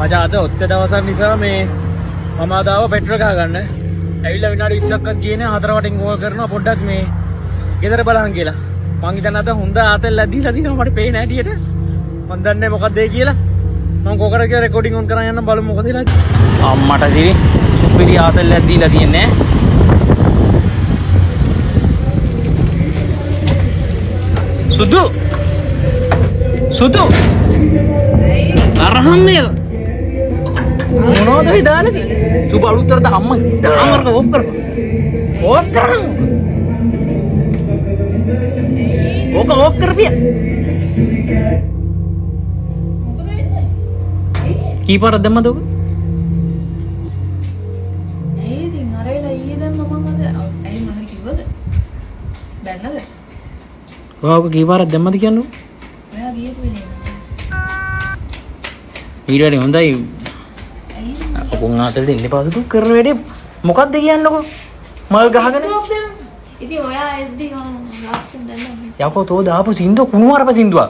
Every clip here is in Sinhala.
මචං අද ඔත්ත දවසක් නිසා මේ මම ආව පෙට්‍රල් ගහ ගන්න. ඇවිල්ලා විනාඩි 20ක්වත් ගියේ නෑ. හතර වටින් කෝල් කරනවා පොඩ්ඩක් මේ ගෙදර බලන්න කියලා. මං හිතන්නේ අද හොඳ ආතල් ලැබීලා දිනවා මට පේන හැටියට. මං දන්නේ මොකක්ද ඒ කියලා. මම කොකර කියලා රෙකෝඩින් ඔන් කරන් යන්න බලමු මොකද වෙලා. අම්මට සිරි සුපිරි ආතල් ලැබීලා තියෙන්නේ. සුදු අරහම් මේක මොනවද මේ දාන්නේ? සුබ අලුත්තරද අම්මා දාමරක ඕෆ් කරපන්. ඕක ඕෆ් කරපිය. කීපාරක් දැම්මද ඔක? ඉතින් අරේලා ඊයේ දැම්ම මම අද ඇයි මොනවද කිව්වද? දැන්නද? ඔයාව කීපාරක් දැම්මද කියන්නේ? ඔයා ගියපු වෙලේ නේද? ඊට වැඩි හොඳයි. ඔකුන් ආතල් දෙන්න එපා සුදු කරන වැඩේ මොකක්ද කියන්නකෝ? මල් ගහගෙන. ඉතින් ඔයා එද්දි ලස්සන දැන්න. යකෝ තෝ දාපු සින්දුව කුණුවරප සින්දුවක්.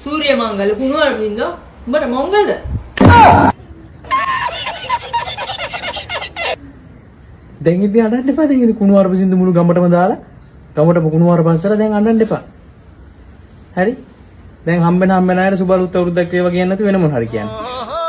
සූර්ය මංගල කුණුවරප සින්දුව? උඹට මොංගල්ද? දැන් ඉතින් අඬන්න එපා. දැන් ඉතින් කුණුවරප සින්දු මුළු ගමටම දාලා ගමටම කුණුවරප අස්සලා දැන් අඬන්න එපා. හරි? දැන් හම්බෙන අයට සුබ අලුත් අවුරුද්දක් වේවා කියන්නේ නැතු වෙන මොන හරි කියන්නේ.